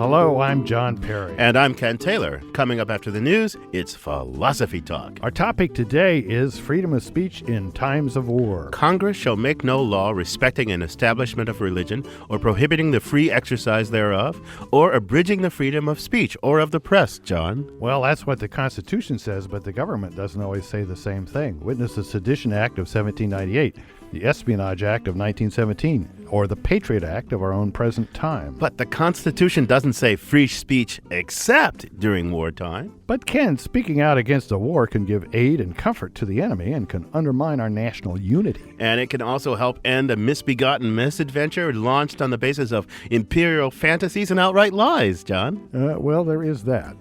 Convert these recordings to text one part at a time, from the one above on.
Hello, I'm John Perry. And I'm Ken Taylor. Coming up after the news, it's Philosophy Talk. Our topic today is freedom of speech in times of war. Congress shall make no law respecting an establishment of religion or prohibiting the free exercise thereof or abridging the freedom of speech or of the press, John. Well, that's what the Constitution says, but the government doesn't always say the same thing. Witness the Sedition Act of 1798, the Espionage Act of 1917, or the Patriot Act of our own present time. But the Constitution doesn't say free speech except during wartime. But Ken, speaking out against a war can give aid and comfort to the enemy and can undermine our national unity. And it can also help end a misbegotten misadventure launched on the basis of imperial fantasies and outright lies, John. Well, there is that.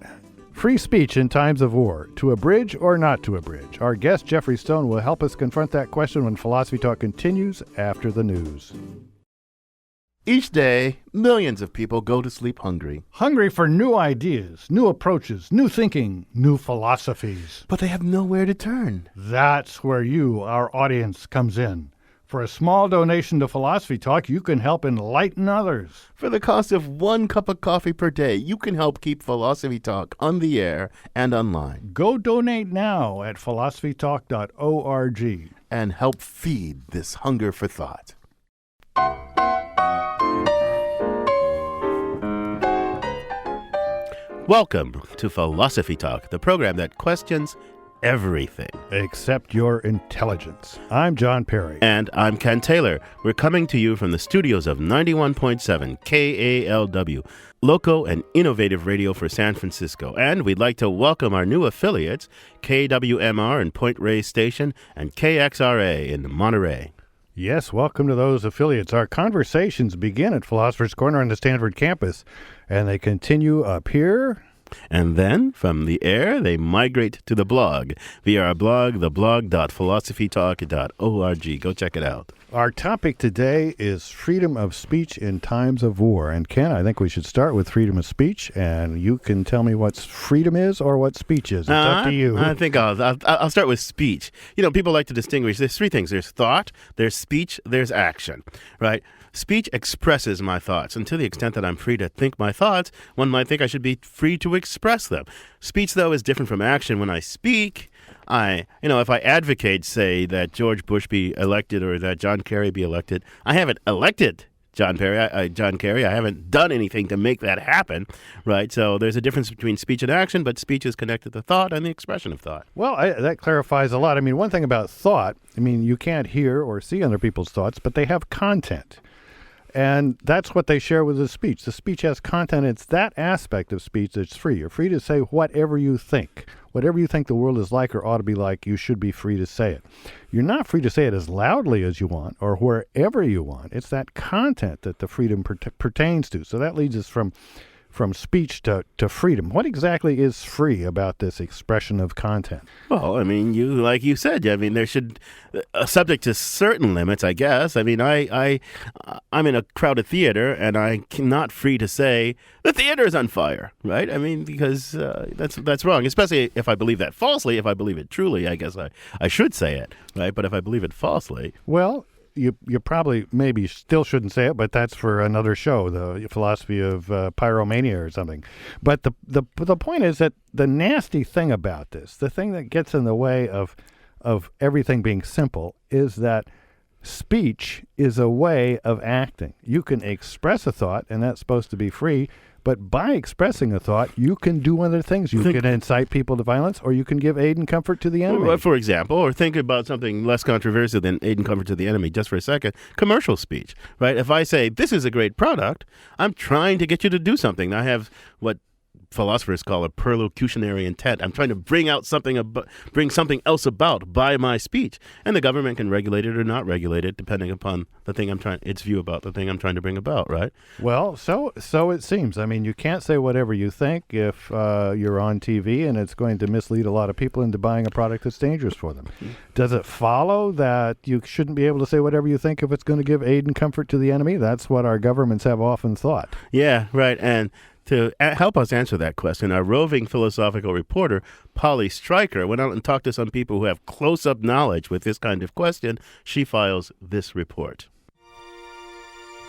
Free speech in times of war, to abridge or not to abridge? Our guest, Geoff Stone, will help us confront that question when Philosophy Talk continues after the news. Each day, millions of people go to sleep hungry. Hungry for new ideas, new approaches, new thinking, new philosophies. But they have nowhere to turn. That's where you, our audience, comes in. For a small donation to Philosophy Talk, you can help enlighten others. For the cost of 1 cup of coffee per day, you can help keep Philosophy Talk on the air and online. Go donate now at philosophytalk.org. And help feed this hunger for thought. Welcome to Philosophy Talk, the program that questions everything except your intelligence. I'm John Perry. And I'm Ken Taylor. We're coming to you from the studios of 91.7 KALW, local and innovative radio for San Francisco. And we'd like to welcome our new affiliates, KWMR in Point Reyes Station and KXRA in Monterey. Yes, welcome to those affiliates. Our conversations begin at Philosopher's Corner on the Stanford campus, and they continue up here. And then, from the air, they migrate to the blog via our blog, theblog.philosophytalk.org. Go check it out. Our topic today is freedom of speech in times of war. And Ken, I think we should start with freedom of speech, and you can tell me what freedom is or what speech is. It's up to you. I think I'll start with speech. You know, people like to distinguish. There's 3 things. There's thought, there's speech, there's action, right? Speech expresses my thoughts, and to the extent that I'm free to think my thoughts, one might think I should be free to express them. Speech, though, is different from action. When I speak, if I advocate, say, that George Bush be elected or that John Kerry be elected, I haven't elected John Kerry. I haven't done anything to make that happen, right? So there's a difference between speech and action, but speech is connected to thought and the expression of thought. Well, that clarifies a lot. I mean, one thing about thought, you can't hear or see other people's thoughts, but they have content. And that's what they share with the speech. The speech has content. It's that aspect of speech that's free. You're free to say whatever you think. Whatever you think the world is like or ought to be like, you should be free to say it. You're not free to say it as loudly as you want or wherever you want. It's that content that the freedom pertains to. So that leads us from speech to freedom. What exactly is free about this expression of content? Well, like you said, there should, subject to certain limits, I guess. I'm in a crowded theater, and I'm not free to say the theater is on fire, right? Because that's wrong, especially if I believe that falsely. If I believe it truly, I guess I should say it, right? But if I believe it falsely, well, You probably maybe still shouldn't say it, but that's for another show, the philosophy of pyromania or something. But the point is that the nasty thing about this, the thing that gets in the way of everything being simple, is that speech is a way of acting. You can express a thought, and that's supposed to be free. But by expressing a thought, you can do other things. You can incite people to violence, or you can give aid and comfort to the enemy. For example, or think about something less controversial than aid and comfort to the enemy, just for a second, commercial speech, right? If I say, this is a great product, I'm trying to get you to do something. I have what philosophers call a perlocutionary intent. I'm trying to bring something else about by my speech, and the government can regulate it or not regulate it depending upon its view about the thing I'm trying to bring about, right? Well, so it seems. You can't say whatever you think if you're on TV, and it's going to mislead a lot of people into buying a product that's dangerous for them. Mm-hmm. Does it follow that you shouldn't be able to say whatever you think if it's going to give aid and comfort to the enemy? That's what our governments have often thought. Yeah, right. And to help us answer that question, our roving philosophical reporter, Polly Stryker, went out and talked to some people who have close-up knowledge with this kind of question. She files this report.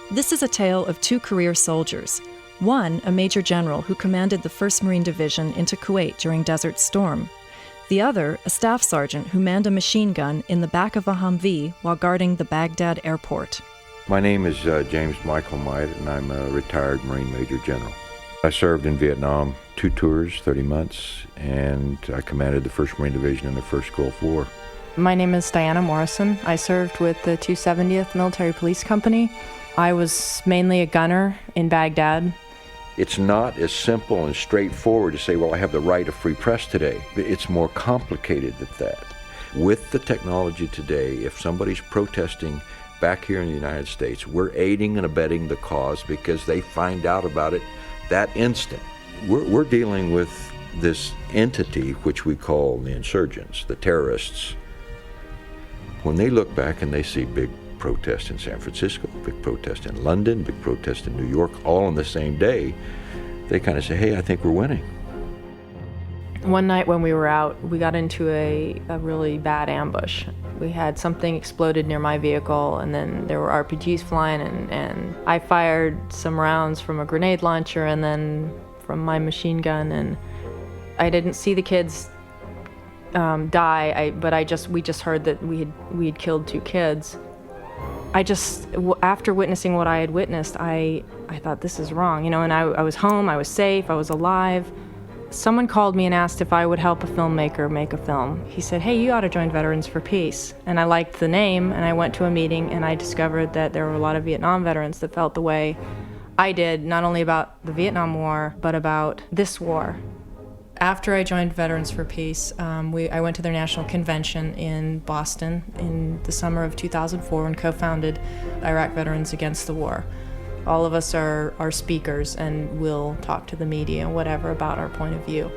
This is a tale of 2 career soldiers. One, a major general who commanded the 1st Marine Division into Kuwait during Desert Storm. The other, a staff sergeant who manned a machine gun in the back of a Humvee while guarding the Baghdad airport. My name is James Michael Might, and I'm a retired Marine Major General. I served in Vietnam 2 tours, 30 months, and I commanded the 1st Marine Division in the First Gulf War. My name is Diana Morrison. I served with the 270th Military Police Company. I was mainly a gunner in Baghdad. It's not as simple and straightforward to say, well, I have the right of free press today. It's more complicated than that. With the technology today, if somebody's protesting back here in the United States, we're aiding and abetting the cause because they find out about it that instant. We're dealing with this entity which we call the insurgents, the terrorists. When they look back and they see big protest in San Francisco, big protest in London, big protest in New York, all on the same day, they kind of say, hey, I think we're winning. One night when we were out, we got into a really bad ambush. We had something exploded near my vehicle, and then there were RPGs flying, and I fired some rounds from a grenade launcher and then from my machine gun, and I didn't see the kids die, but we just heard that we had killed 2 kids. After witnessing what I had witnessed, I thought, this is wrong, and I was home, I was safe, I was alive. Someone called me and asked if I would help a filmmaker make a film. He said, hey, you ought to join Veterans for Peace. And I liked the name, and I went to a meeting, and I discovered that there were a lot of Vietnam veterans that felt the way I did, not only about the Vietnam War, but about this war. After I joined Veterans for Peace, I went to their national convention in Boston in the summer of 2004 and co-founded Iraq Veterans Against the War. All of us are speakers and will talk to the media and whatever about our point of view.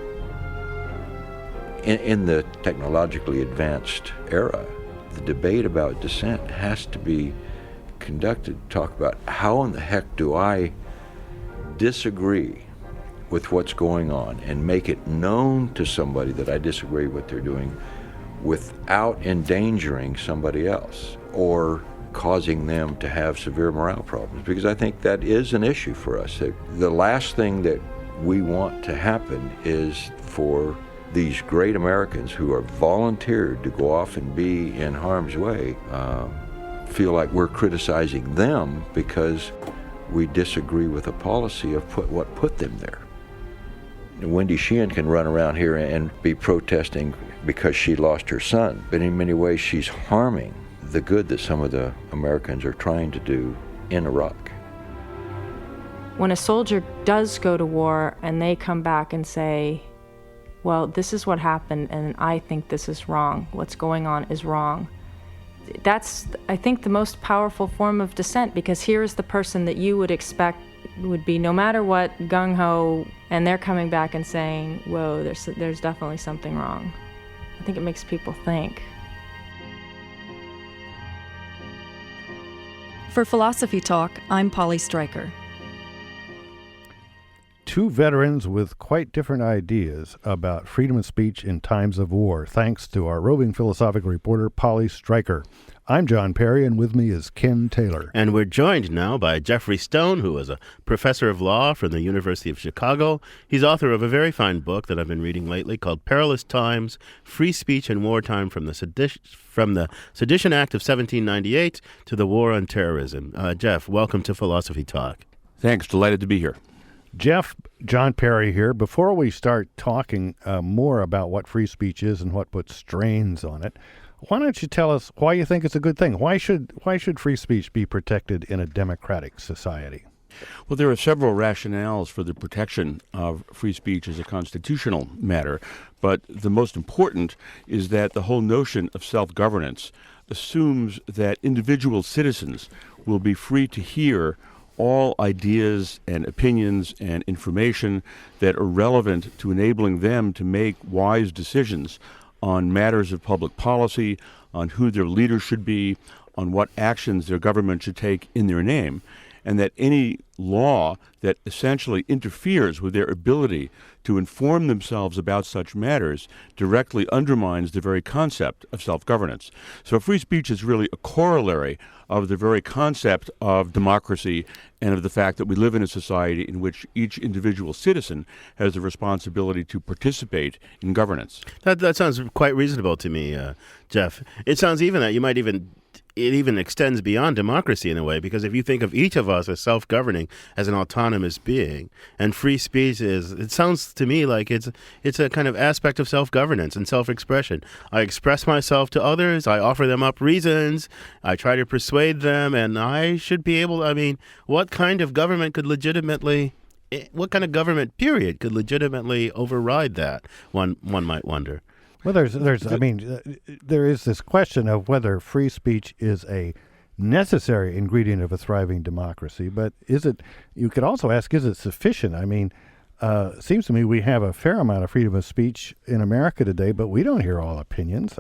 In the technologically advanced era, the debate about dissent has to be conducted to talk about how in the heck do I disagree with what's going on and make it known to somebody that I disagree with what they're doing without endangering somebody else or causing them to have severe morale problems, because I think that is an issue for us. The last thing that we want to happen is for these great Americans who are volunteered to go off and be in harm's way feel like we're criticizing them because we disagree with a policy of what put them there. Wendy Sheehan can run around here and be protesting because she lost her son, but in many ways she's harming the good that some of the Americans are trying to do in Iraq. When a soldier does go to war and they come back and say, well, this is what happened and I think this is wrong, what's going on is wrong, that's, I think, the most powerful form of dissent, because here's the person that you would expect would be no matter what, gung-ho, and they're coming back and saying, whoa, there's definitely something wrong. I think it makes people think. For Philosophy Talk, I'm Polly Stryker. 2 veterans with quite different ideas about freedom of speech in times of war, thanks to our roving philosophical reporter, Polly Stryker. I'm John Perry, and with me is Ken Taylor. And we're joined now by Geoff Stone, who is a professor of law from the University of Chicago. He's author of a very fine book that I've been reading lately called Perilous Times, Free Speech in Wartime from the Sedition Act of 1798 to the War on Terrorism. Geoff, welcome to Philosophy Talk. Thanks. Delighted to be here. Geoff, John Perry here. Before we start talking more about what free speech is and what puts strains on it, why don't you tell us why you think it's a good thing? Why should free speech be protected in a democratic society? Well, there are several rationales for the protection of free speech as a constitutional matter, but the most important is that the whole notion of self-governance assumes that individual citizens will be free to hear all ideas and opinions and information that are relevant to enabling them to make wise decisions on matters of public policy, on who their leaders should be, on what actions their government should take in their name. and that any law that essentially interferes with their ability to inform themselves about such matters directly undermines the very concept of self-governance. So free speech is really a corollary of the very concept of democracy and of the fact that we live in a society in which each individual citizen has the responsibility to participate in governance. That sounds quite reasonable to me, Geoff. It sounds even that it even extends beyond democracy in a way, because if you think of each of us as self-governing, as an autonomous being, and free speech it sounds to me like it's a kind of aspect of self-governance and self-expression. I express myself to others, I offer them up reasons, I try to persuade them, and I should be able what kind of government period could legitimately override that? One might wonder. Well, there is this question of whether free speech is a necessary ingredient of a thriving democracy, but you could also ask, is it sufficient? Seems to me we have a fair amount of freedom of speech in America today, but we don't hear all opinions.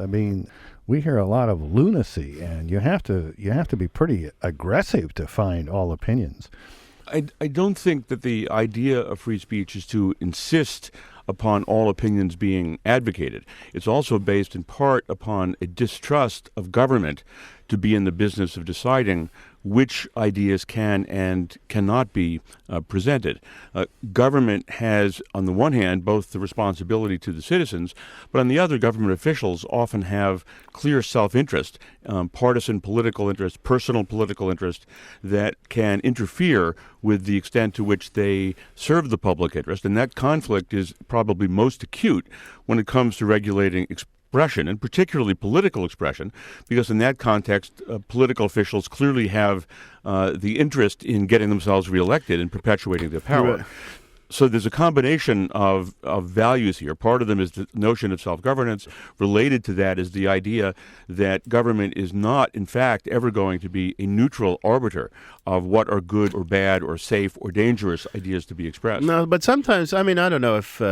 We hear a lot of lunacy, and you have to be pretty aggressive to find all opinions. I don't think that the idea of free speech is to insist upon all opinions being advocated. It's also based in part upon a distrust of government to be in the business of deciding which ideas can and cannot be presented. Government has, on the one hand, both the responsibility to the citizens, but on the other, government officials often have clear self-interest, partisan political interest, personal political interest, that can interfere with the extent to which they serve the public interest. And that conflict is probably most acute when it comes to regulating expression, and particularly political expression, because in that context, political officials clearly have the interest in getting themselves reelected and perpetuating their power. Right. So there's a combination of values here. Part of them is the notion of self-governance. Related to that is the idea that government is not, in fact, ever going to be a neutral arbiter of what are good or bad or safe or dangerous ideas to be expressed. No, but sometimes, I don't know if...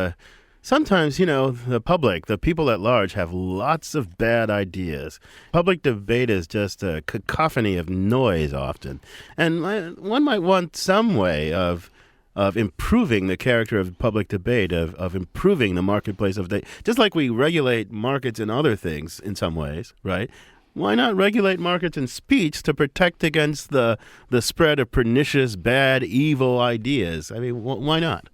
Sometimes, the public, the people at large, have lots of bad ideas. Public debate is just a cacophony of noise often. And one might want some way of improving the character of public debate, of improving the marketplace of debate. Just like we regulate markets and other things in some ways, right? Why not regulate markets and speech to protect against the spread of pernicious, bad, evil ideas? Why not?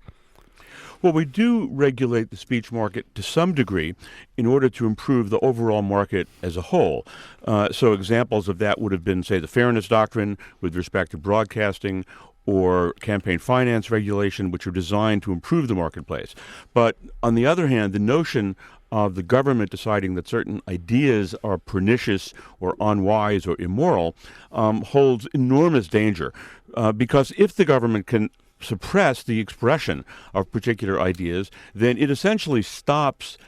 Well, we do regulate the speech market to some degree in order to improve the overall market as a whole. So examples of that would have been, say, the fairness doctrine with respect to broadcasting, or campaign finance regulation, which are designed to improve the marketplace. But on the other hand, the notion of the government deciding that certain ideas are pernicious or unwise or immoral holds enormous danger, because if the government can suppress the expression of particular ideas, then it essentially stops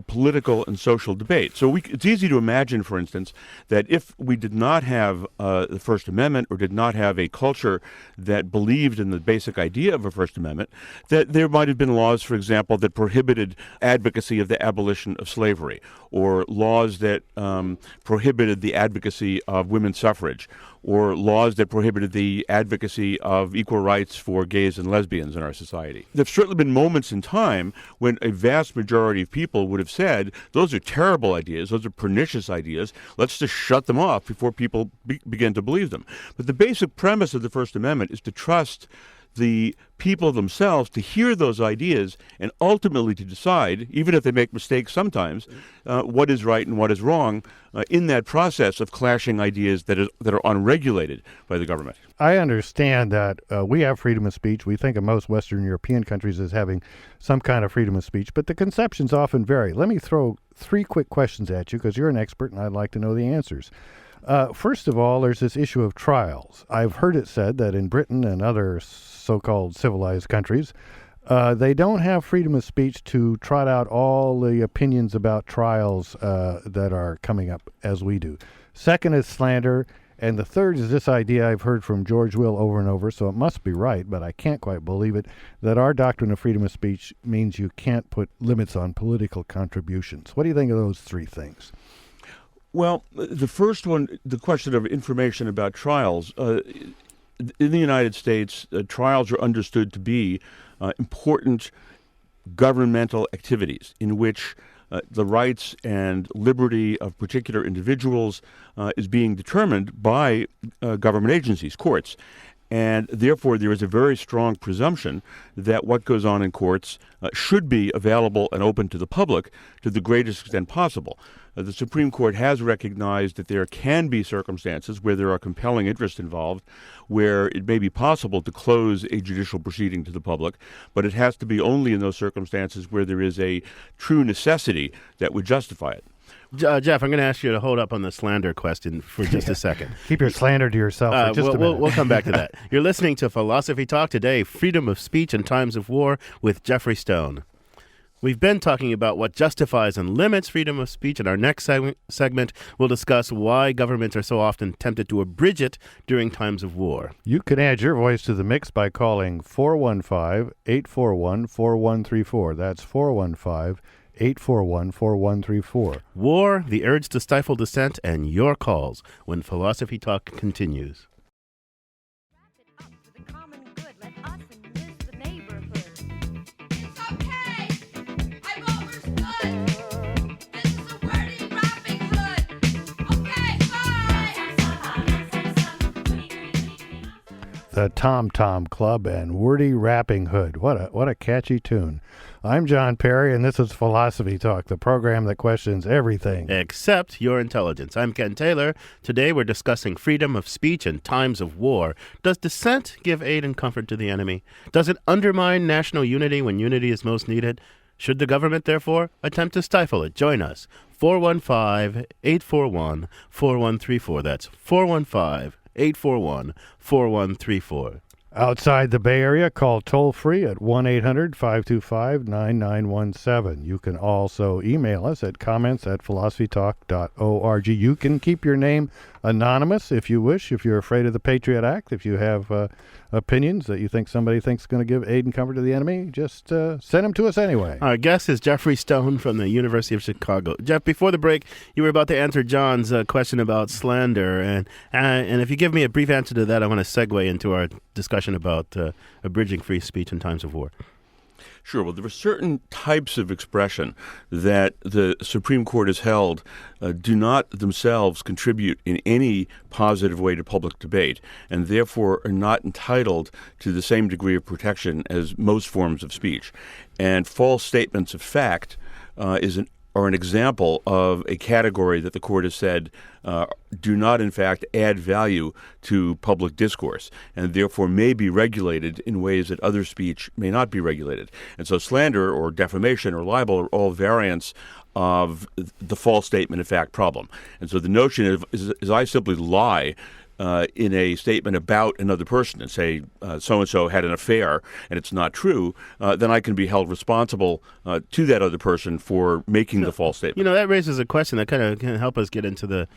political and social debate. So it's easy to imagine, for instance, that if we did not have the First Amendment, or did not have a culture that believed in the basic idea of a First Amendment, that there might have been laws, for example, that prohibited advocacy of the abolition of slavery, or laws that prohibited the advocacy of women's suffrage, or laws that prohibited the advocacy of equal rights for gays and lesbians in our society. There have certainly been moments in time when a vast majority of people would have said, those are terrible ideas, those are pernicious ideas, let's just shut them off before people begin to believe them. But the basic premise of the First Amendment is to trust the people themselves to hear those ideas and ultimately to decide, even if they make mistakes sometimes, what is right and what is wrong in that process of clashing ideas that are unregulated by the government. I understand that we have freedom of speech. We think of most Western European countries as having some kind of freedom of speech, but the conceptions often vary. Let me throw 3 quick questions at you, because you're an expert and I'd like to know the answers. First of all, there's this issue of trials. I've heard it said that in Britain and other so-called civilized countries, they don't have freedom of speech to trot out all the opinions about trials that are coming up as we do. Second is slander. And the third is this idea I've heard from George Will over and over, so it must be right, but I can't quite believe it, that our doctrine of freedom of speech means you can't put limits on political contributions. What do you think of those 3 things? Well, the first one, the question of information about trials, in the United States, trials are understood to be important governmental activities in which the rights and liberty of particular individuals is being determined by government agencies, courts. And therefore, there is a very strong presumption that what goes on in courts should be available and open to the public to the greatest extent possible. The Supreme Court has recognized that there can be circumstances where there are compelling interests involved, where it may be possible to close a judicial proceeding to the public, but it has to be only in those circumstances where there is a true necessity that would justify it. Geoff, I'm going to ask you to hold up on the slander question for just a second. Keep your slander to yourself for just a minute. We'll come back to that. You're listening to Philosophy Talk today, Freedom of Speech in Times of War with Geoff Stone. We've been talking about what justifies and limits freedom of speech. In our next segment, we'll discuss why governments are so often tempted to abridge it during times of war. You can add your voice to the mix by calling 415-841-4134. That's 415-841-4134. War, the urge to stifle dissent, and your calls when Philosophy Talk continues. The Tom Tom Club and Wordy Rapping Hood. What a catchy tune. I'm John Perry, and this is Philosophy Talk, the program that questions everything except your intelligence. I'm Ken Taylor. Today we're discussing freedom of speech in times of war. Does dissent give aid and comfort to the enemy? Does it undermine national unity when unity is most needed? Should the government, therefore, attempt to stifle it? Join us. 415-841-4134. That's 415-841-4134. Outside the Bay Area, call toll-free at 1-800-525-9917. You can also email us at comments@philosophytalk.org. You can keep your name anonymous if you wish, if you're afraid of the Patriot Act, if you have opinions that you think somebody thinks is going to give aid and comfort to the enemy, just send them to us anyway. Our guest is Geoff Stone from the University of Chicago. Geoff, before the break, you were about to answer John's question about slander, and if you give me a brief answer to that, I want to segue into our discussion about abridging free speech in times of war. Sure. Well, there are certain types of expression that the Supreme Court has held do not themselves contribute in any positive way to public debate, and therefore are not entitled to the same degree of protection as most forms of speech. And false statements of fact are an example of a category that the court has said do not, in fact, add value to public discourse, and therefore may be regulated in ways that other speech may not be regulated. And so slander or defamation or libel are all variants of the false statement of fact problem. And so the notion is I simply lie in a statement about another person and say so-and-so had an affair and it's not true, then I can be held responsible to that other person for making the false statement. You know, that raises a question that kind of can help us get into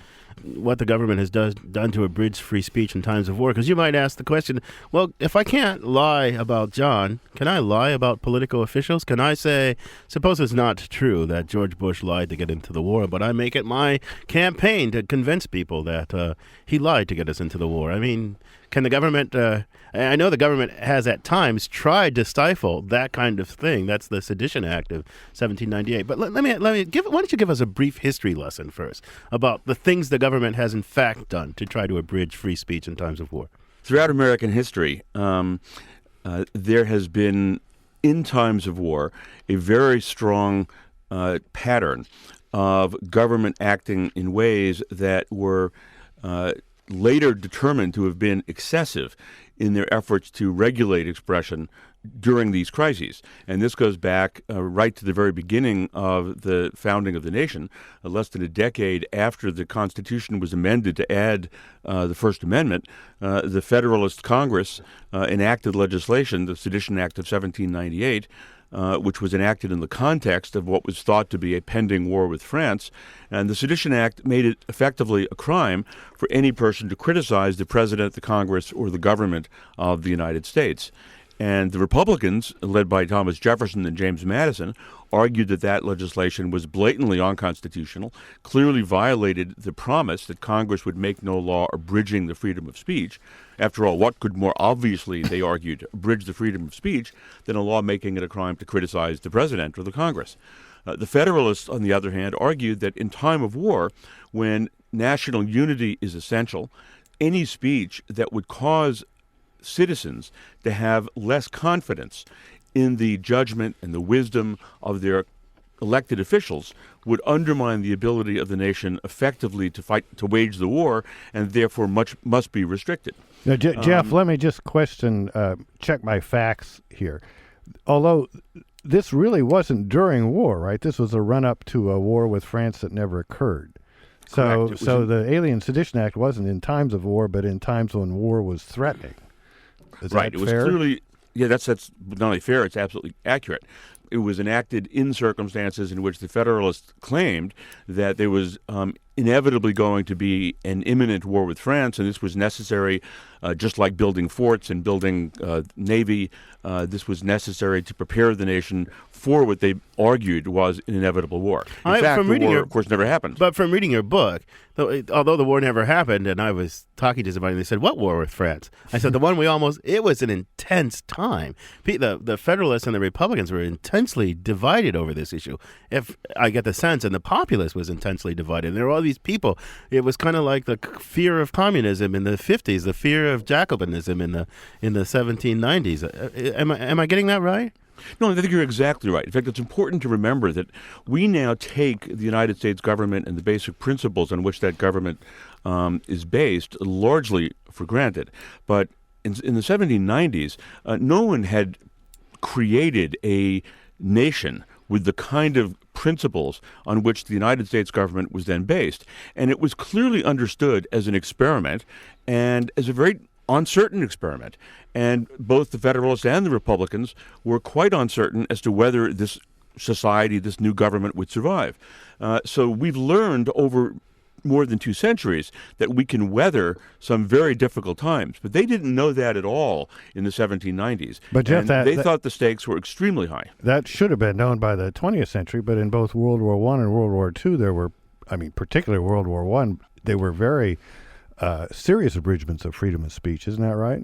what the government has done to abridge free speech in times of war. Because you might ask the question, well, if I can't lie about John, can I lie about political officials? Can I say, suppose it's not true that George Bush lied to get into the war, but I make it my campaign to convince people that he lied to get us into the war. I mean, can the government, I know the government has at times tried to stifle that kind of thing. That's the Sedition Act of 1798. But let me why don't you give us a brief history lesson first about the things the government has in fact done to try to abridge free speech in times of war? Throughout American history, there has been, in times of war, a very strong pattern of government acting in ways that were later determined to have been excessive in their efforts to regulate expression during these crises. And this goes back right to the very beginning of the founding of the nation, less than a decade after the Constitution was amended to add the First Amendment. The Federalist Congress enacted legislation, the Sedition Act of 1798, which was enacted in the context of what was thought to be a pending war with France. And the Sedition Act made it effectively a crime for any person to criticize the President, the Congress, or the government of the United States. And the Republicans, led by Thomas Jefferson and James Madison, argued that that legislation was blatantly unconstitutional, clearly violated the promise that Congress would make no law abridging the freedom of speech. After all, what could more obviously, they argued, abridge the freedom of speech than a law making it a crime to criticize the president or the Congress? The Federalists, on the other hand, argued that in time of war, when national unity is essential, any speech that would cause citizens to have less confidence in the judgment and the wisdom of their elected officials would undermine the ability of the nation effectively to wage the war, and therefore must be restricted. Now, Geoff, let me just check my facts here. Although this really wasn't during war, right? This was a run-up to a war with France that never occurred. So the Alien Sedition Act wasn't in times of war, but in times when war was threatening. Is right. that It was fair? clearly, that's not only fair, it's absolutely accurate. It was enacted in circumstances in which the Federalists claimed that there was inevitably going to be an imminent war with France, and this was necessary, just like building forts and building navy. This was necessary to prepare the nation for what they argued was an inevitable war. In fact, the war, of course, never happened. But from reading your book, although the war never happened, and I was talking to somebody, and they said, "What war with France?" I said, "The one it was an intense time. The Federalists and the Republicans were intensely divided over this issue. If I get the sense, and the populace was intensely divided. And there were all these people. It was kind of like the fear of communism in the 50s, the fear of Jacobinism in the 1790s. Am I getting that right? No, I think you're exactly right. In fact, it's important to remember that we now take the United States government and the basic principles on which that government is based largely for granted. But in the 1790s, no one had created a nation with the kind of principles on which the United States government was then based. And it was clearly understood as an experiment and as a very uncertain experiment. And both the Federalists and the Republicans were quite uncertain as to whether this society, this new government would survive. So we've learned over more than 2 centuries that we can weather some very difficult times. But they didn't know that at all in the 1790s. But Geoff, they thought the stakes were extremely high. That should have been known by the 20th century, but in both World War I and World War II, there were, particularly World War I, they were very serious abridgments of freedom of speech. Isn't that right?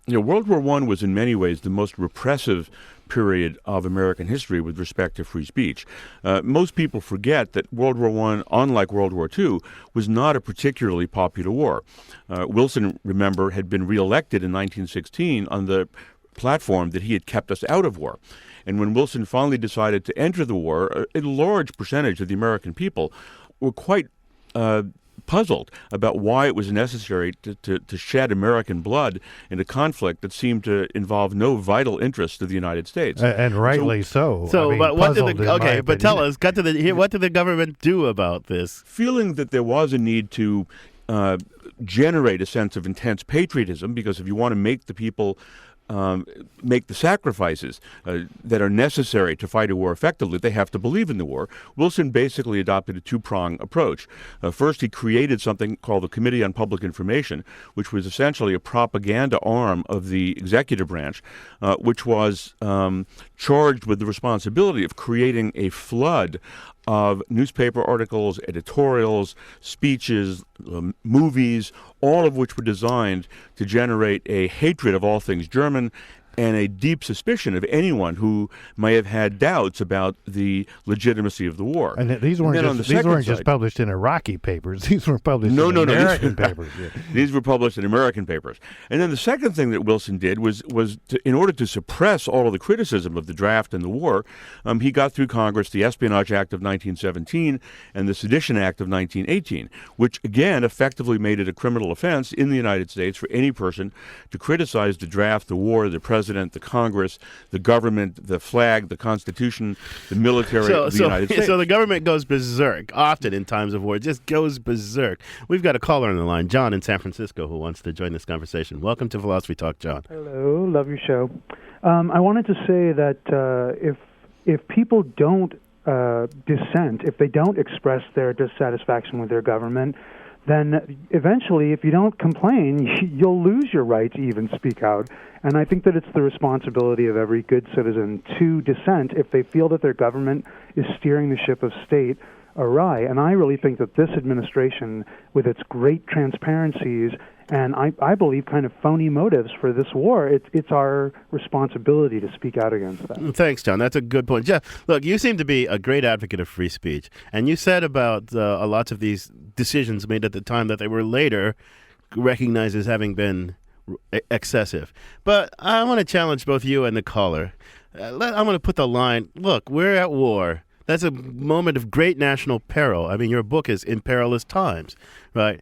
World War I was in many ways the most repressive period of American history with respect to free speech. Most people forget that World War I, unlike World War II, was not a particularly popular war. Wilson, remember, had been reelected in 1916 on the platform that he had kept us out of war. And when Wilson finally decided to enter the war, a large percentage of the American people were quite puzzled about why it was necessary to shed American blood in a conflict that seemed to involve no vital interest to the United States. And rightly so. But what did tell us, what did the government do about this? Feeling that there was a need to generate a sense of intense patriotism, because if you want to make the people make the sacrifices that are necessary to fight a war effectively, they have to believe in the war. Wilson basically adopted a 2-prong approach. First, he created something called the Committee on Public Information, which was essentially a propaganda arm of the executive branch, which was charged with the responsibility of creating a flood of newspaper articles, editorials, speeches, movies, all of which were designed to generate a hatred of all things German and a deep suspicion of anyone who may have had doubts about the legitimacy of the war. And these weren't just published in Iraqi papers. These were published in American papers. Yeah. These were published in American papers. And then the second thing that Wilson did was in order to suppress all of the criticism of the draft and the war, he got through Congress the Espionage Act of 1917 and the Sedition Act of 1918, which again effectively made it a criminal offense in the United States for any person to criticize the draft, the war, the president, the Congress, the government, the flag, the Constitution, the military of the United States. So the government goes berserk often in times of war. It just goes berserk. We've got a caller on the line, John in San Francisco, who wants to join this conversation. Welcome to Philosophy Talk, John. Hello, love your show. I wanted to say that if people don't dissent, if they don't express their dissatisfaction with their government, then eventually, if you don't complain, you'll lose your right to even speak out. And I think that it's the responsibility of every good citizen to dissent if they feel that their government is steering the ship of state awry. And I really think that this administration, with its great transparencies and I believe kind of phony motives for this war, it's our responsibility to speak out against that. Thanks, John. That's a good point. Geoff, look, you seem to be a great advocate of free speech. And you said about lots of these decisions made at the time that they were later recognized as having been excessive. But I want to challenge both you and the caller. I'm going to put the line, look, we're at war. That's a moment of great national peril. I mean, your book is In Perilous Times, right?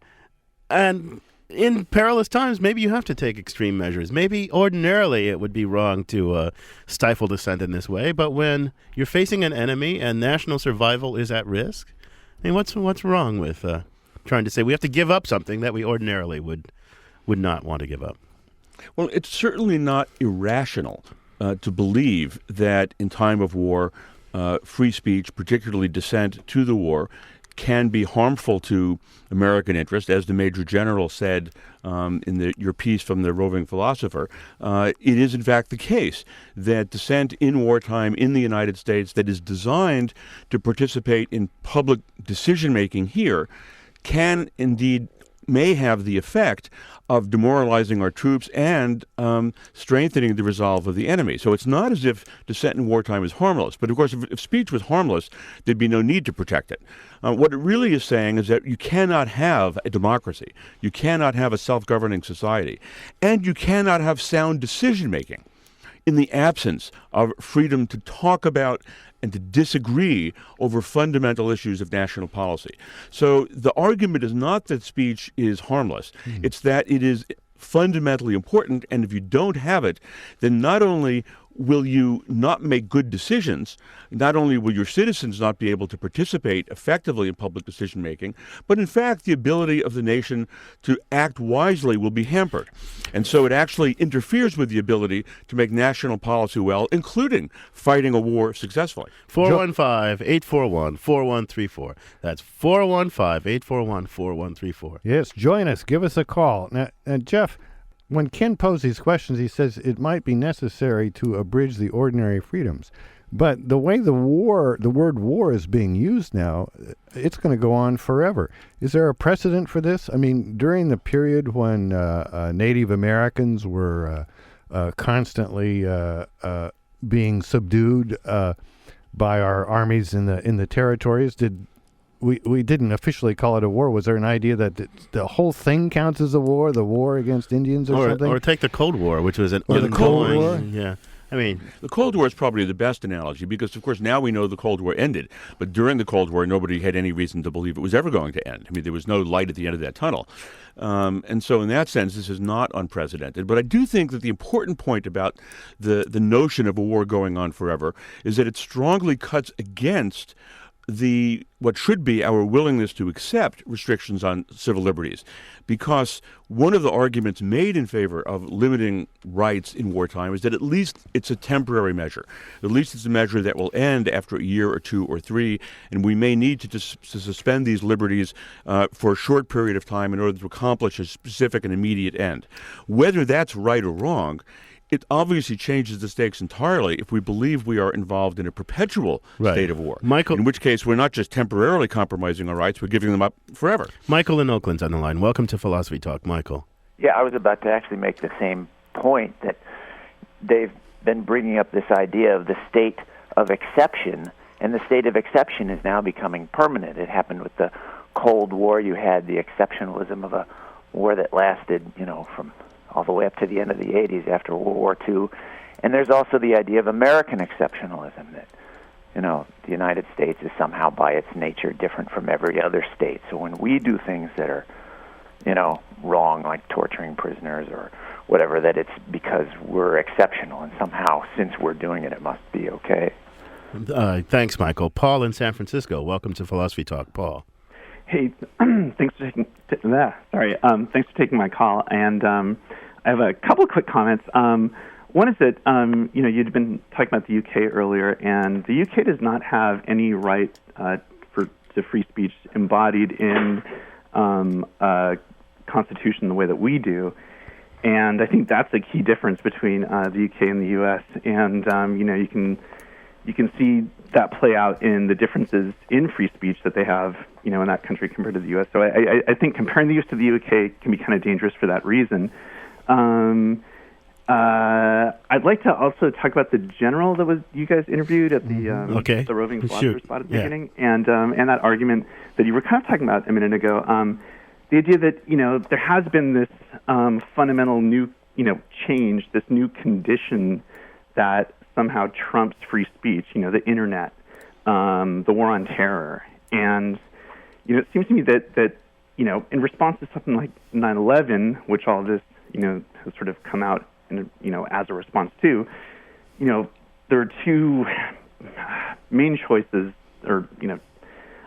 And in perilous times, maybe you have to take extreme measures. Maybe ordinarily it would be wrong to stifle dissent in this way, but when you're facing an enemy and national survival is at risk, I mean, what's wrong with trying to say we have to give up something that we ordinarily would not want to give up? Well, it's certainly not irrational to believe that in time of war, free speech, particularly dissent to the war, can be harmful to American interest, as the Major General said in your piece from the roving philosopher. It is, in fact, the case that dissent in wartime in the United States that is designed to participate in public decision-making here can indeed may have the effect of demoralizing our troops and strengthening the resolve of the enemy. So it's not as if dissent in wartime is harmless. But of course, if speech was harmless, there'd be no need to protect it. What it really is saying is that you cannot have a democracy. You cannot have a self-governing society. And you cannot have sound decision-making in the absence of freedom to talk about and to disagree over fundamental issues of national policy. So the argument is not that speech is harmless. It's that it is fundamentally important, and if you don't have it, then not only will you not make good decisions, not only will your citizens not be able to participate effectively in public decision-making, but in fact the ability of the nation to act wisely will be hampered. And so it actually interferes with the ability to make national policy well, including fighting a war successfully. 415-841-4134. That's 415-841-4134. Yes, join us. Give us a call. Now, Geoff, when Ken posed these questions, he says it might be necessary to abridge the ordinary freedoms. But the way the word war is being used now, it's going to go on forever. Is there a precedent for this? I mean, during the period when Native Americans were constantly being subdued by our armies in the territories, we didn't officially call it a war. Was there an idea that the whole thing counts as a war, the war against Indians or something? Or take the Cold War, which was an the Cold War? Yeah. I mean, the Cold War is probably the best analogy because, of course, now we know the Cold War ended. But during the Cold War, nobody had any reason to believe it was ever going to end. I mean, there was no light at the end of that tunnel. And so in that sense, this is not unprecedented. But I do think that the important point about the notion of a war going on forever is that it strongly cuts against what should be our willingness to accept restrictions on civil liberties, because one of the arguments made in favor of limiting rights in wartime is that at least it's a temporary measure. At least it's a measure that will end after a year or two or three, and we may need to suspend these liberties for a short period of time in order to accomplish a specific and immediate end. Whether that's right or wrong, it obviously changes the stakes entirely if we believe we are involved in a perpetual state of war. Michael, in which case, we're not just temporarily compromising our rights, we're giving them up forever. Michael in Oakland's on the line. Welcome to Philosophy Talk, Michael. Yeah, I was about to actually make the same point, that they've been bringing up this idea of the state of exception, and the state of exception is now becoming permanent. It happened with the Cold War. You had the exceptionalism of a war that lasted, from all the way up to the end of the 80s after World War II. And there's also the idea of American exceptionalism, that, the United States is somehow by its nature different from every other state. So when we do things that are, wrong, like torturing prisoners or whatever, that it's because we're exceptional, and somehow, since we're doing it, it must be okay. Thanks, Michael. Paul in San Francisco. Welcome to Philosophy Talk, Paul. Hey, thanks for taking thanks for taking my call, and I have a couple of quick comments. One is that you'd been talking about the UK earlier, and the UK does not have any right to free speech embodied in constitution the way that we do. And I think that's a key difference between the UK and the US. And you can see that play out in the differences in free speech that they have, in that country compared to the US. So I think comparing the US to the UK can be kind of dangerous for that reason. I'd like to also talk about the general that was you guys interviewed at the roving philosopher spot at the beginning, and that argument that you were kind of talking about a minute ago. The idea that there has been this fundamental new change, this new condition that somehow trumps free speech. The internet, the war on terror, and it seems to me that in response to something like 9/11, which all this has sort of come out as a response to, there are two main choices, or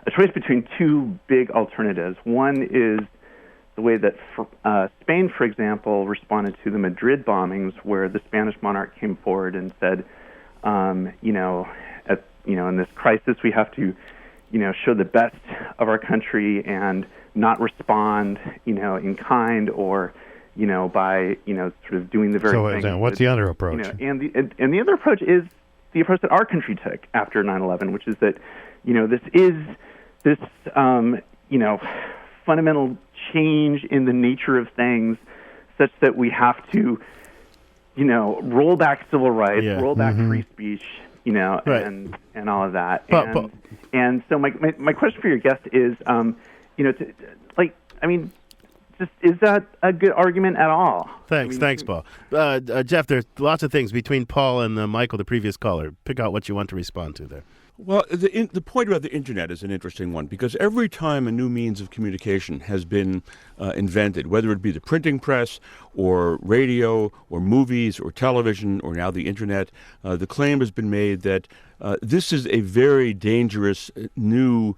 a choice between two big alternatives. One is the way that Spain, for example, responded to the Madrid bombings, where the Spanish monarch came forward and said, in this crisis, we have to, show the best of our country and not respond, in kind or, by, sort of doing the very thing. So what's the other approach? And the other approach is the approach that our country took after 9/11, which is that, this is this, fundamental change in the nature of things, such that we have to, roll back civil rights, roll back free speech, and all of that. And so my question for your guest is, is that a good argument at all? Thanks, Paul. Geoff, there's lots of things between Paul and Michael, the previous caller. Pick out what you want to respond to there. Well, the point about the internet is an interesting one, because every time a new means of communication has been invented, whether it be the printing press or radio or movies or television or now the internet, the claim has been made that this is a very dangerous new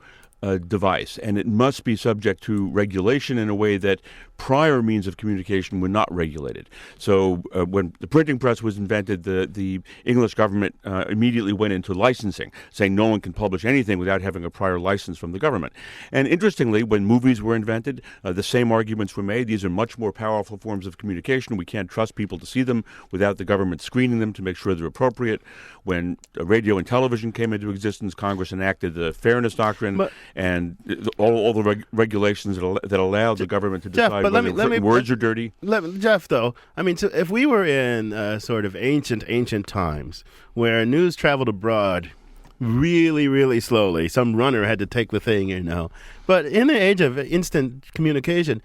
device, and it must be subject to regulation in a way that prior means of communication were not regulated. So when the printing press was invented, the English government immediately went into licensing, saying no one can publish anything without having a prior license from the government. And interestingly, when movies were invented, the same arguments were made. These are much more powerful forms of communication. We can't trust people to see them without the government screening them to make sure they're appropriate. When radio and television came into existence, Congress enacted the Fairness Doctrine and all the regulations that allowed the government to decide whether words are dirty. Geoff, though, so if we were in sort of ancient times where news traveled abroad really, really slowly, some runner had to take the thing, but in the age of instant communication,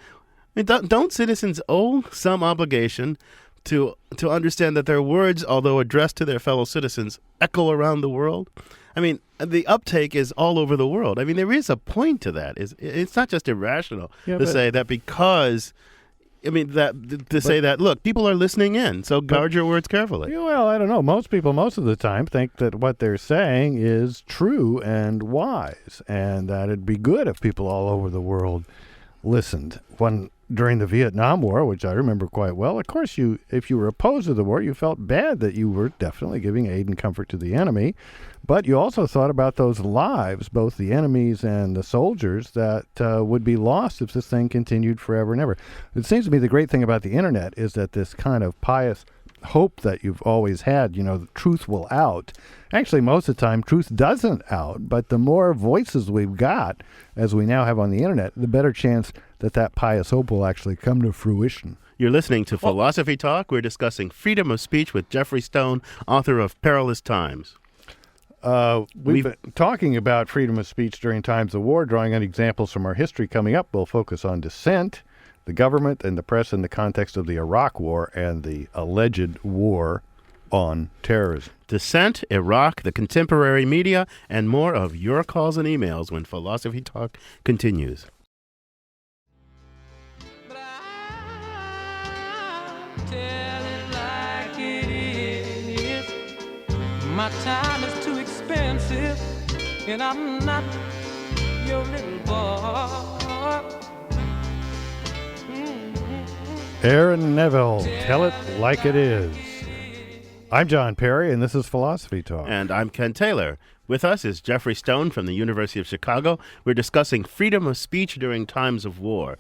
don't citizens owe some obligation to understand that their words, although addressed to their fellow citizens, echo around the world? The uptake is all over the world. There is a point to that. It's not just irrational to say that because, say that, look, people are listening in, so guard your words carefully. Well, I don't know. Most people, most of the time, think that what they're saying is true and wise, and that it'd be good if people all over the world listened. During the Vietnam War, which I remember quite well, of course, if you were opposed to the war, you felt bad that you were definitely giving aid and comfort to the enemy, but you also thought about those lives, both the enemies and the soldiers, that would be lost if this thing continued forever and ever. It seems to me the great thing about the internet is that this kind of pious hope that you've always had, the truth will out. Actually, most of the time, truth doesn't out, but the more voices we've got, as we now have on the internet, the better chance that pious hope will actually come to fruition. You're listening to Philosophy Talk. We're discussing freedom of speech with Geoff Stone, author of Perilous Times. We've been talking about freedom of speech during times of war, drawing on examples from our history. Coming up, we'll focus on dissent, the government, and the press in the context of the Iraq War and the alleged war on terrorism. Dissent, Iraq, the contemporary media, and more of your calls and emails when Philosophy Talk continues. Tell it like it is. My time is too expensive, and I'm not your little boy. Aaron Neville, Tell It Like It Is. I'm John Perry, and this is Philosophy Talk. And I'm Ken Taylor. With us is Geoff Stone from the University of Chicago. We're discussing freedom of speech during times of war.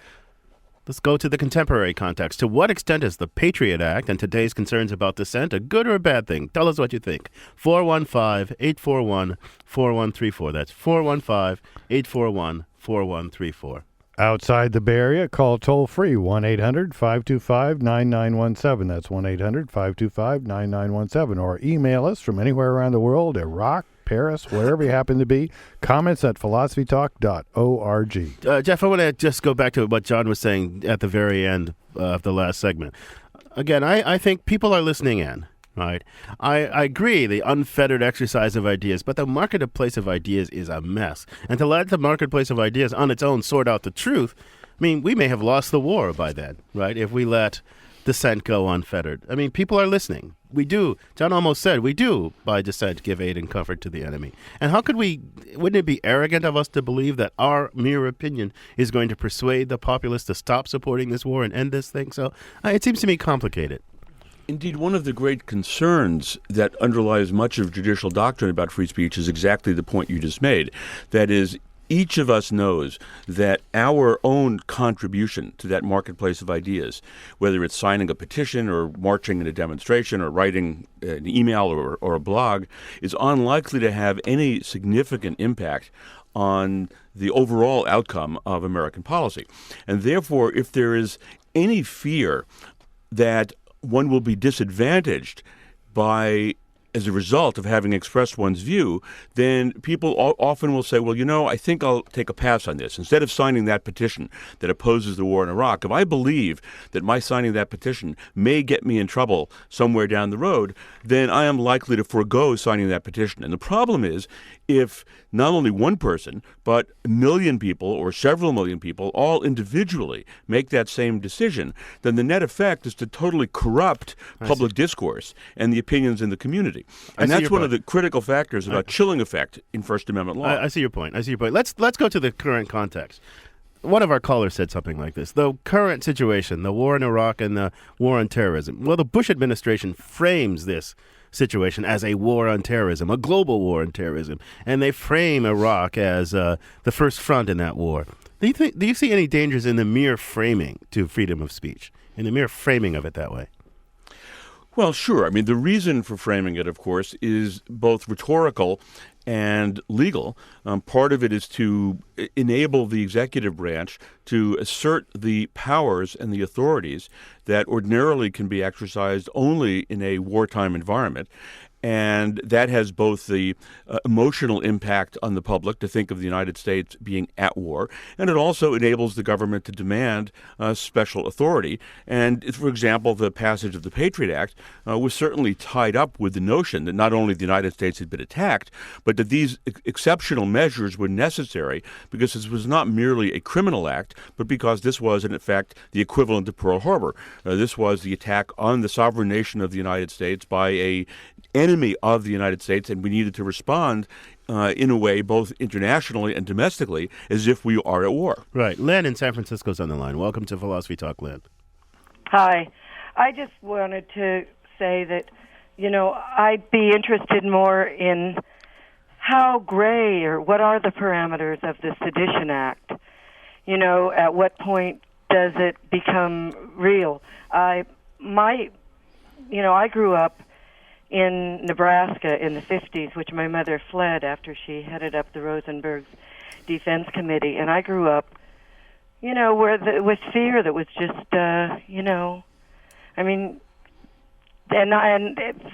Let's go to the contemporary context. To what extent is the Patriot Act and today's concerns about dissent a good or a bad thing? Tell us what you think. 415-841-4134. That's 415-841-4134. Outside the Bay Area, call toll-free 1-800-525-9917. That's 1-800-525-9917. Or email us from anywhere around the world, Iraq, Paris, wherever you happen to be. Comments at philosophytalk.org. Geoff, I want to just go back to what John was saying at the very end of the last segment. Again, I think people are listening in. Right. I agree, the unfettered exercise of ideas, but the marketplace of ideas is a mess. And to let the marketplace of ideas on its own sort out the truth, I mean, we may have lost the war by then, right, if we let dissent go unfettered. I mean, people are listening. We do. John almost said, we do, by dissent, give aid and comfort to the enemy. And how could wouldn't it be arrogant of us to believe that our mere opinion is going to persuade the populace to stop supporting this war and end this thing? So it seems to me complicated. Indeed, one of the great concerns that underlies much of judicial doctrine about free speech is exactly the point you just made. That is, each of us knows that our own contribution to that marketplace of ideas, whether it's signing a petition or marching in a demonstration or writing an email or a blog, is unlikely to have any significant impact on the overall outcome of American policy. And therefore, if there is any fear that one will be disadvantaged as a result of having expressed one's view, then people often will say, well, I think I'll take a pass on this. Instead of signing that petition that opposes the war in Iraq, if I believe that my signing that petition may get me in trouble somewhere down the road, then I am likely to forego signing that petition. And the problem is, if not only one person, but a million people or several million people all individually make that same decision, then the net effect is to totally corrupt public discourse and the opinions in the community. And that's one of the critical factors about chilling effect in First Amendment law. I see your point. Let's go to the current context. One of our callers said something like this. The current situation, the war in Iraq and the war on terrorism. Well, the Bush administration frames this situation as a war on terrorism, a global war on terrorism, and they frame Iraq as the first front in that war. Do you see any dangers in the mere framing to freedom of speech, in the mere framing of it that way? Well, sure. I mean, the reason for framing it, of course, is both rhetorical and legal. Part of it is to enable the executive branch to assert the powers and the authorities that ordinarily can be exercised only in a wartime environment. And that has both the emotional impact on the public to think of the United States being at war, and it also enables the government to demand special authority. And, for example, the passage of the Patriot Act was certainly tied up with the notion that not only the United States had been attacked, but that these exceptional measures were necessary because this was not merely a criminal act, but because this was, in effect, the equivalent to Pearl Harbor. This was the attack on the sovereign nation of the United States by a enemy of the United States, and we needed to respond in a way, both internationally and domestically, as if we are at war. Right. Lynn in San Francisco's on the line. Welcome to Philosophy Talk, Lynn. Hi. I just wanted to say that, I'd be interested more in how gray or what are the parameters of the Sedition Act. At what point does it become real? I grew up in Nebraska in the 50s, which my mother fled after she headed up the Rosenberg's Defense Committee. And I grew up, with fear that was just, and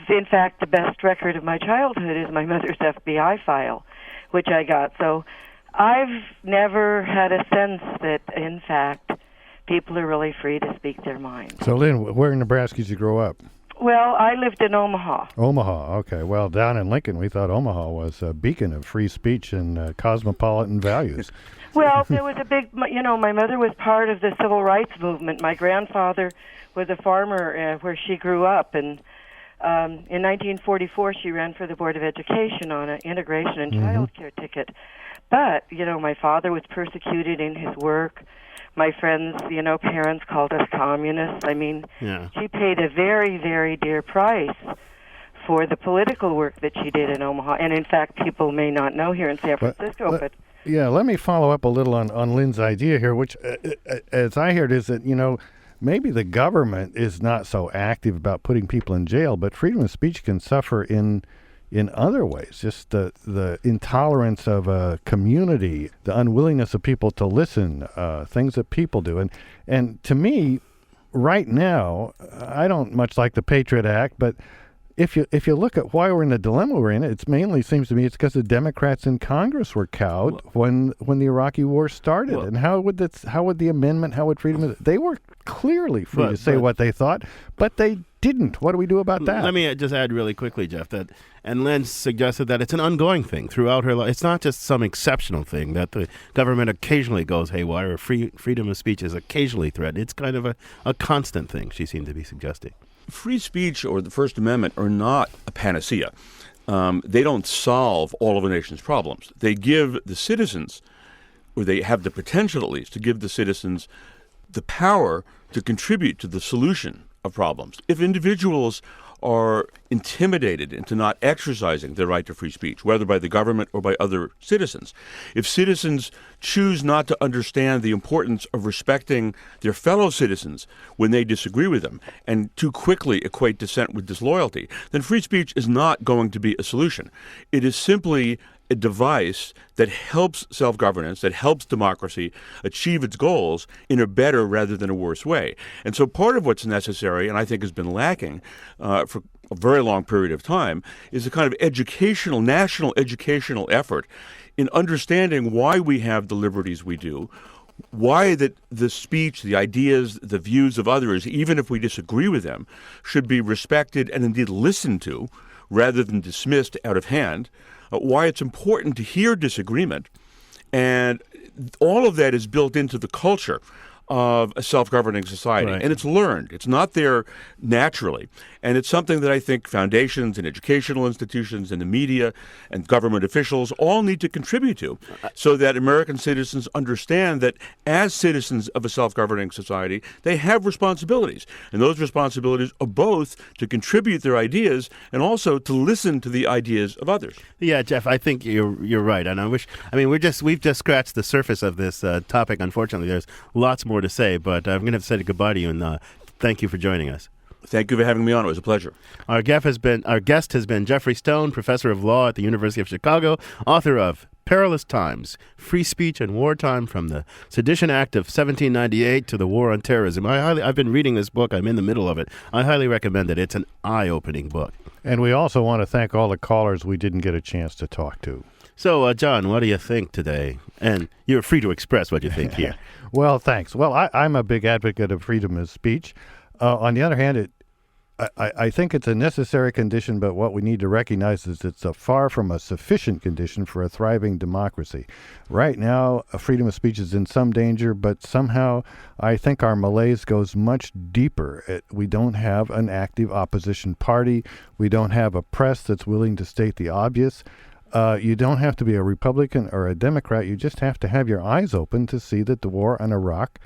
in fact, the best record of my childhood is my mother's FBI file, which I got. So I've never had a sense that, in fact, people are really free to speak their minds. So, Lynn, where in Nebraska did you grow up? Well, I lived in Omaha. Omaha, okay. Well, down in Lincoln, we thought Omaha was a beacon of free speech and cosmopolitan values. Well, there was a big, my mother was part of the civil rights movement. My grandfather was a farmer where she grew up, and in 1944 she ran for the Board of Education on an integration and child care ticket. But, my father was persecuted in his work. My friends, parents called us communists. I mean, She paid a very, very dear price for the political work that she did in Omaha. And in fact, people may not know here in San Francisco, but yeah, let me follow up a little on Lynn's idea here, which, as I hear it, is that, maybe the government is not so active about putting people in jail, but freedom of speech can suffer in other ways. Just the intolerance of a community, the unwillingness of people to listen, things that people do. And to me, right now, I don't much like the Patriot Act, but if you look at why we're in the dilemma we're in, it mainly seems to me it's because the Democrats in Congress were cowed when the Iraqi war started. And how would the amendment, how would freedom? They were clearly free to say what they thought, but they didn't. What do we do about that? Let me just add really quickly, Geoff, and Lynn suggested that it's an ongoing thing throughout her life. It's not just some exceptional thing that the government occasionally goes haywire or freedom of speech is occasionally threatened. It's kind of a constant thing, she seemed to be suggesting. Free speech or the First Amendment are not a panacea. They don't solve all of a nation's problems. They give the citizens, or they have the potential at least, to give the citizens the power to contribute to the solution of problems. If individuals are intimidated into not exercising their right to free speech, whether by the government or by other citizens, if citizens choose not to understand the importance of respecting their fellow citizens when they disagree with them and too quickly equate dissent with disloyalty, then free speech is not going to be a solution. It is simply a device that helps self-governance, that helps democracy achieve its goals in a better rather than a worse way. And so part of what's necessary, and I think has been lacking for a very long period of time, is a kind of national educational effort in understanding why we have the liberties we do, why that the speech, the ideas, the views of others, even if we disagree with them, should be respected and indeed listened to rather than dismissed out of hand, why it's important to hear disagreement. And all of that is built into the culture of a self-governing society. Right. And it's learned. It's not there naturally. And it's something that I think foundations and educational institutions and the media and government officials all need to contribute to so that American citizens understand that as citizens of a self-governing society, they have responsibilities. And those responsibilities are both to contribute their ideas and also to listen to the ideas of others. Yeah, Geoff, I think you're right. And we've just scratched the surface of this topic. Unfortunately, there's lots more to say, but I'm going to have to say goodbye to you and thank you for joining us. Thank you for having me on. It was a pleasure. Our guest has been Geoffrey Stone, professor of law at the University of Chicago, author of Perilous Times, Free Speech and Wartime from the Sedition Act of 1798 to the War on Terrorism. I've been reading this book. I'm in the middle of it. I highly recommend it. It's an eye-opening book. And we also want to thank all the callers we didn't get a chance to talk to. So, John, what do you think today? And you're free to express what you think here. Well, thanks. Well, I'm a big advocate of freedom of speech. On the other hand, I think it's a necessary condition, but what we need to recognize is it's far from a sufficient condition for a thriving democracy. Right now, freedom of speech is in some danger, but somehow I think our malaise goes much deeper. We don't have an active opposition party. We don't have a press that's willing to state the obvious. You don't have to be a Republican or a Democrat. You just have to have your eyes open to see that the war in Iraq,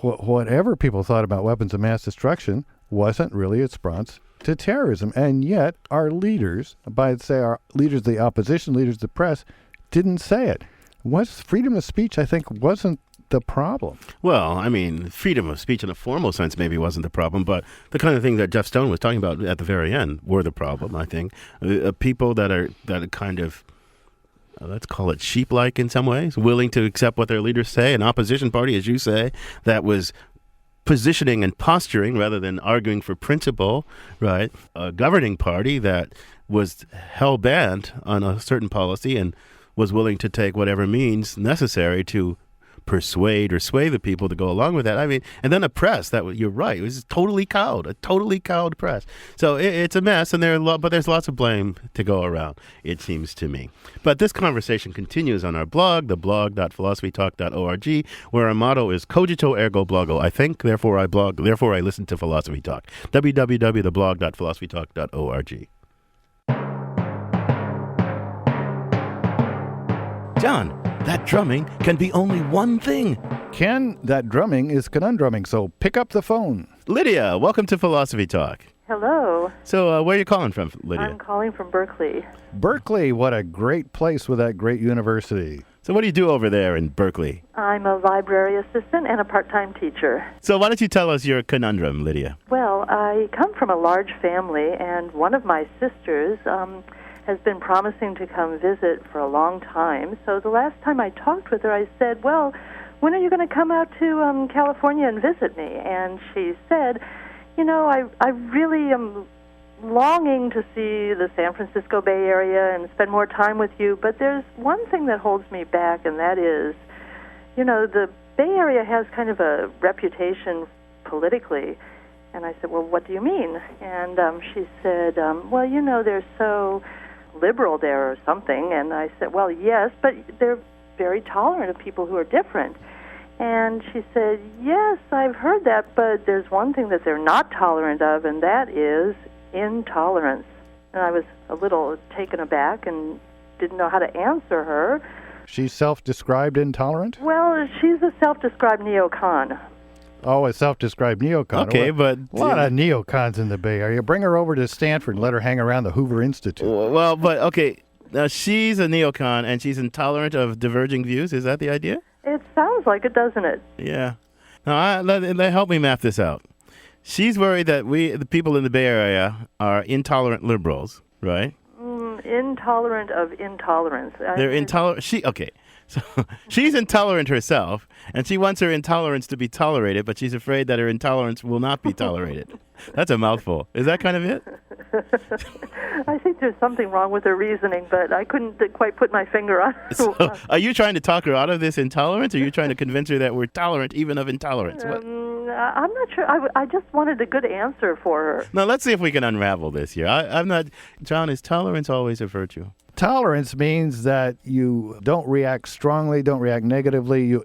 whatever people thought about weapons of mass destruction, wasn't really its response to terrorism. And yet our leaders, our leaders of the opposition, leaders of the press, didn't say it. Freedom of speech, I think, wasn't the problem. Well, freedom of speech in a formal sense maybe wasn't the problem, but the kind of thing that Geoff Stone was talking about at the very end were the problem, I think. People that are kind of, let's call it sheep-like in some ways, willing to accept what their leaders say, an opposition party, as you say, that was positioning and posturing rather than arguing for principle, right? A governing party that was hell-bent on a certain policy and was willing to take whatever means necessary to persuade or sway the people to go along with that. And then a press you're right, it was a totally cowed press. So it's a mess, and but there's lots of blame to go around, it seems to me. But this conversation continues on our blog, theblog.philosophytalk.org, where our motto is cogito ergo blogo. I think, therefore I blog, therefore I listen to Philosophy Talk. www.theblog.philosophytalk.org. John, that drumming can be only one thing. Ken, that drumming is conundruming, so pick up the phone. Lydia, welcome to Philosophy Talk. Hello. So where are you calling from, Lydia? I'm calling from Berkeley. Berkeley, what a great place with that great university. So what do you do over there in Berkeley? I'm a library assistant and a part-time teacher. So why don't you tell us your conundrum, Lydia? Well, I come from a large family, and one of my sisters has been promising to come visit for a long time. So the last time I talked with her, I said, well, when are you going to come out to California and visit me? And she said, you know, I really am longing to see the San Francisco Bay Area and spend more time with you, but there's one thing that holds me back, and that is, you know, the Bay Area has kind of a reputation politically. And I said, well, what do you mean? And she said, well, you know, they're so liberal there or something. And I said, well, yes, but they're very tolerant of people who are different. And she said, yes, I've heard that, but there's one thing that they're not tolerant of, and that is intolerance. And I was a little taken aback and didn't know how to answer her. She's self-described intolerant? Well, she's a self-described neocon. Oh, a self-described neocon. Okay, but... A lot of neocons in the Bay Area. Bring her over to Stanford and let her hang around the Hoover Institute. Well, but, okay, now she's a neocon and she's intolerant of diverging views. Is that the idea? It sounds like it, doesn't it? Yeah. Now, help me map this out. She's worried that the people in the Bay Area, are intolerant liberals, right? Intolerant of intolerance. They're intolerant. Okay. So she's intolerant herself, and she wants her intolerance to be tolerated, but she's afraid that her intolerance will not be tolerated. That's a mouthful. Is that kind of it? I think there's something wrong with her reasoning, but I couldn't quite put my finger on it. So, are you trying to talk her out of this intolerance, or are you trying to convince her that we're tolerant even of intolerance? I'm not sure. I just wanted a good answer for her. Now, let's see if we can unravel this here. I'm not... John, is tolerance always a virtue? Tolerance means that you don't react strongly, don't react negatively.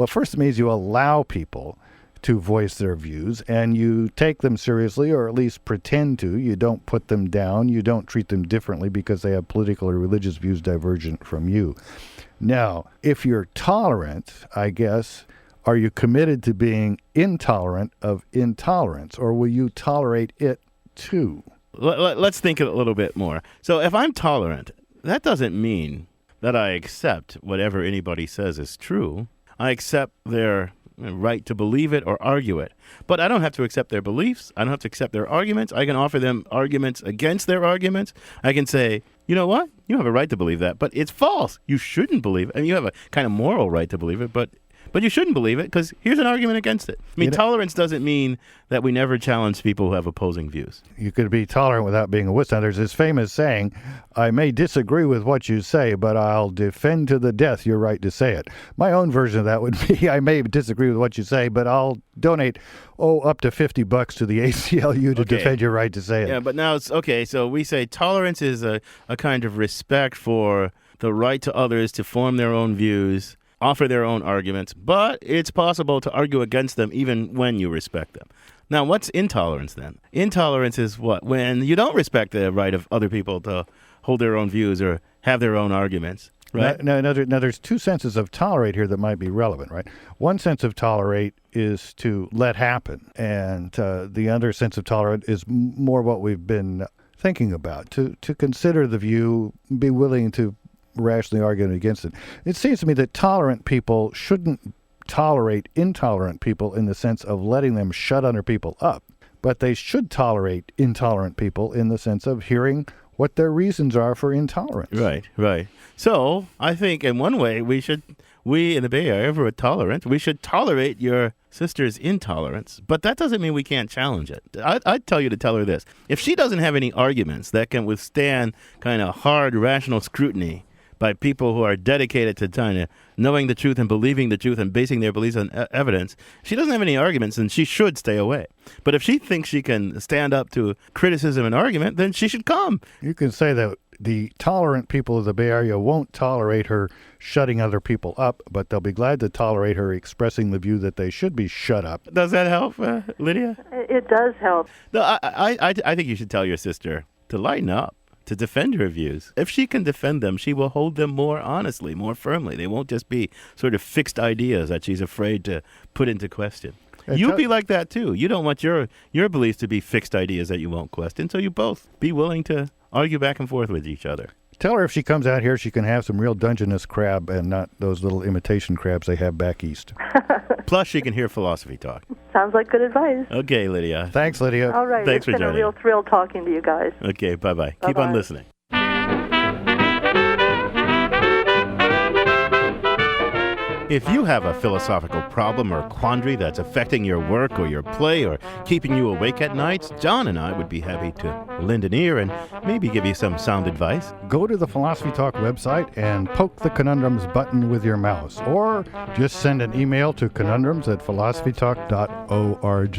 First it means you allow people to voice their views, and you take them seriously, or at least pretend to. You don't put them down. You don't treat them differently because they have political or religious views divergent from you. Now, if you're tolerant, I guess, are you committed to being intolerant of intolerance, or will you tolerate it too? Let's think a little bit more. So if I'm tolerant, that doesn't mean that I accept whatever anybody says is true. I accept their right to believe it or argue it. But I don't have to accept their beliefs. I don't have to accept their arguments. I can offer them arguments against their arguments. I can say, you know what? You have a right to believe that, but it's false. You shouldn't believe it. I mean, you have a kind of moral right to believe it, but you shouldn't believe it because here's an argument against it. I mean, tolerance doesn't mean that we never challenge people who have opposing views. You could be tolerant without being a wuss. Now, there's this famous saying, I may disagree with what you say, but I'll defend to the death your right to say it. My own version of that would be, I may disagree with what you say, but I'll donate, up to $50 to the ACLU to defend your right to say it. Yeah, but now it's, okay, so we say tolerance is a kind of respect for the right to others to form their own views, offer their own arguments, but it's possible to argue against them even when you respect them. Now, what's intolerance then? Intolerance is what? When you don't respect the right of other people to hold their own views or have their own arguments, right? Now, there's two senses of tolerate here that might be relevant, right? One sense of tolerate is to let happen, and the other sense of tolerate is more what we've been thinking about, to consider the view, be willing to rationally arguing against it. It seems to me that tolerant people shouldn't tolerate intolerant people in the sense of letting them shut other people up, but they should tolerate intolerant people in the sense of hearing what their reasons are for intolerance. Right. So I think in one way we in the Bay Area, if we're tolerant, we should tolerate your sister's intolerance, but that doesn't mean we can't challenge it. I'd tell you to tell her this. If she doesn't have any arguments that can withstand kind of hard, rational scrutiny by people who are dedicated to knowing the truth and believing the truth and basing their beliefs on evidence, if she doesn't have any arguments, then she should stay away. But if she thinks she can stand up to criticism and argument, then she should come. You can say that the tolerant people of the Bay Area won't tolerate her shutting other people up, but they'll be glad to tolerate her expressing the view that they should be shut up. Does that help, Lydia? It does help. No, I think you should tell your sister to lighten up, to defend her views. If she can defend them, she will hold them more honestly, more firmly. They won't just be sort of fixed ideas that she's afraid to put into question. You be like that too. You don't want your beliefs to be fixed ideas that you won't question, so you both be willing to argue back and forth with each other. Tell her if she comes out here, she can have some real Dungeness crab and not those little imitation crabs they have back east. Plus, she can hear philosophy talk. Sounds like good advice. Okay, Lydia. Thanks, Lydia. All right. Thanks for It's been a joining. real thrill talking to you guys. Okay, bye-bye. Keep Bye-bye. on listening. If you have a philosophical problem or quandary that's affecting your work or your play or keeping you awake at nights, John and I would be happy to lend an ear and maybe give you some sound advice. Go to the Philosophy Talk website and poke the conundrums button with your mouse, or just send an email to conundrums@philosophytalk.org.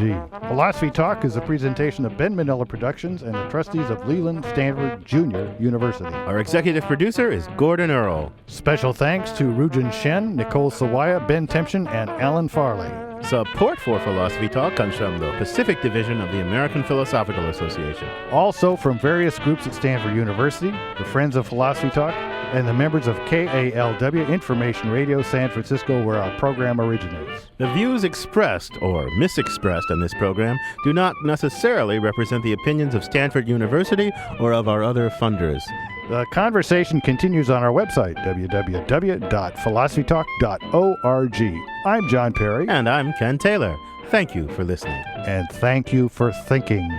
Philosophy Talk is a presentation of Ben Manila Productions and the trustees of Leland Stanford Junior University. Our executive producer is Gordon Earl. Special thanks to Rujan Shen, Nicole Sawaya, Ben Tempchin, and Alan Farley. Support for Philosophy Talk comes from the Pacific Division of the American Philosophical Association. Also from various groups at Stanford University, the Friends of Philosophy Talk, and the members of KALW Information Radio San Francisco, where our program originates. The views expressed or misexpressed on this program do not necessarily represent the opinions of Stanford University or of our other funders. The conversation continues on our website, www.philosophytalk.org. I'm John Perry. And I'm Ken Taylor. Thank you for listening. And thank you for thinking.